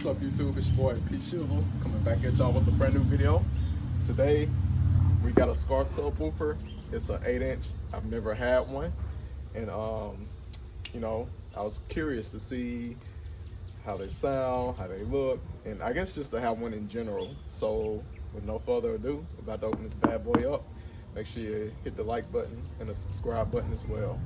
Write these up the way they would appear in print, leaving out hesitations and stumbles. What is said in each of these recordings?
up, YouTube? It's your boy P Shizzle coming back at y'all with a brand new video. Today we got a Skar subwoofer. It's an 8-inch. I've never had one, and you know, I was curious to see how they sound, how they look, and I guess just to have one in general. So with no further ado, we're about to open this bad boy up. Make sure you hit the like button and the subscribe button as well.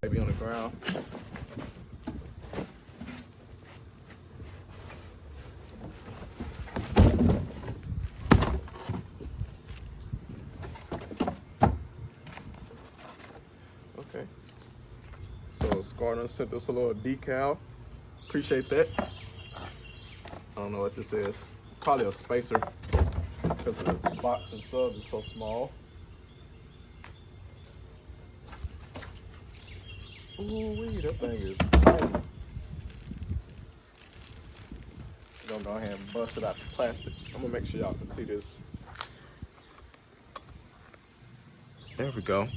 Maybe on the ground. Okay, so Skar done sent us a little decal. Appreciate that. I don't know what this is. Probably a spacer because the box and sub is so small. Ooh, that thing is tight. We're gonna go ahead and bust it out the plastic. I'm gonna make sure y'all can see this. There we go.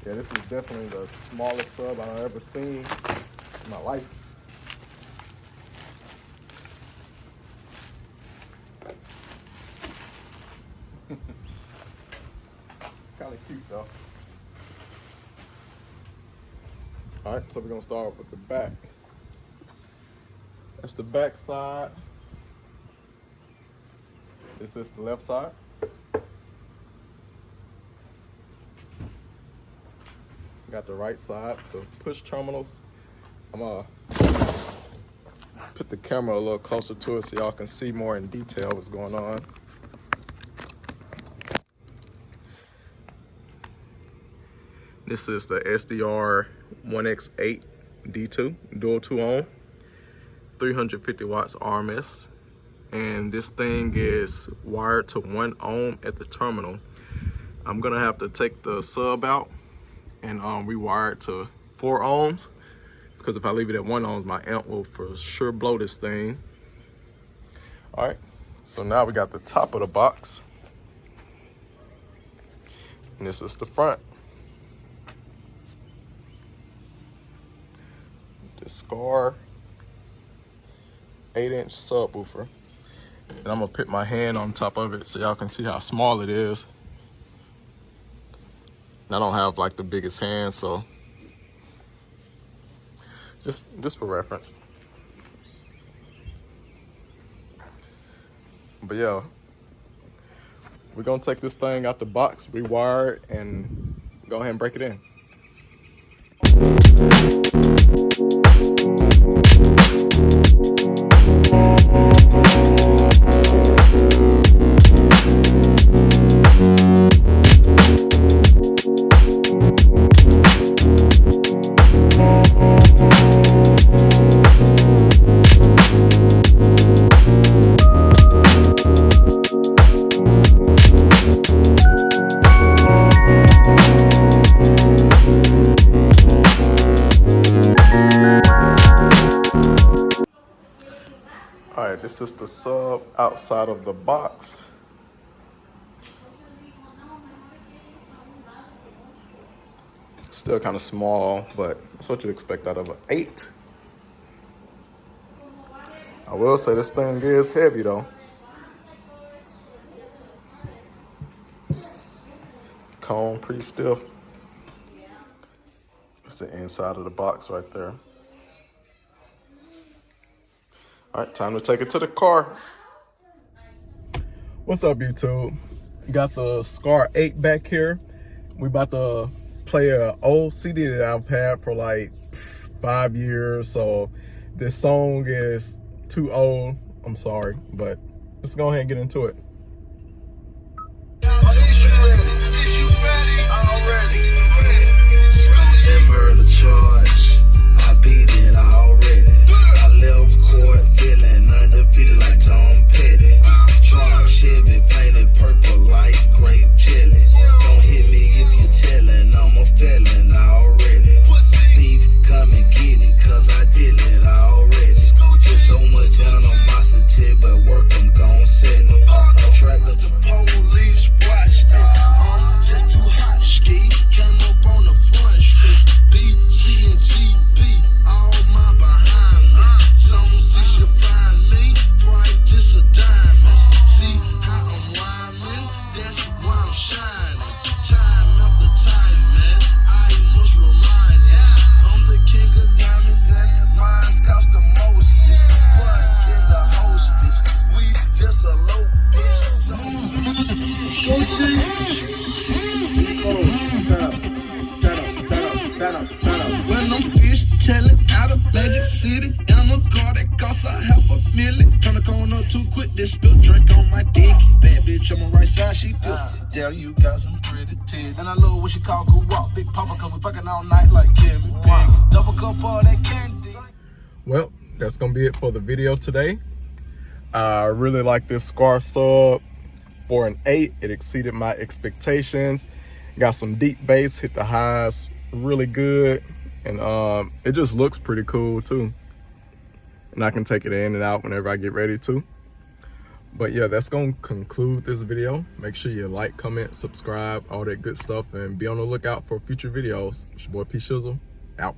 Yeah, this is definitely the smallest sub I've ever seen in my life. It's kind of cute though. All right, so we're gonna start with the back. That's the back side. This is the left side. Got the right side, the push terminals. I'm gonna put the camera a little closer to it so y'all can see more in detail what's going on. This is the SDR 1X8 D2, dual 2 ohm, 350 watts RMS. And this thing is wired to 1 ohm at the terminal. I'm gonna have to take the sub out and rewire it to 4 ohms, because if I leave it at 1 ohm, my amp will for sure blow this thing. All right, so now we got the top of the box, and this is the front. The Skar 8-inch subwoofer, and I'm gonna put my hand on top of it so y'all can see how small it is. I don't have like the biggest hand, so just for reference. But yeah, we're gonna take this thing out the box, rewire it, and go ahead and break it in. All right, this is the sub outside of the box. Still kind of small, but that's what you expect out of an 8. I will say this thing is heavy though. Cone pretty stiff. That's the inside of the box right there. All right, time to take it to the car. What's up, YouTube? Got the Skar 8 back here. We about to play an old CD that I've had for like 5 years. So this song is too old. I'm sorry, but let's go ahead and get into it. Charge. I beat it. girl, you got some pretty tits. And I love what she call cool walk, Big Papa, cause we fucking all night like Kim and Pig. Double cup of that candy. Well, that's gonna be it for the video today. I really like this Skar sub. For an 8, it exceeded my expectations. Got some deep bass, hit the highs really good, and it just looks pretty cool too. And I can take it in and out whenever I get ready to. But yeah, that's gonna conclude this video. Make sure you like, comment, subscribe, all that good stuff, and be on the lookout for future videos. It's your boy P Shizzle, out.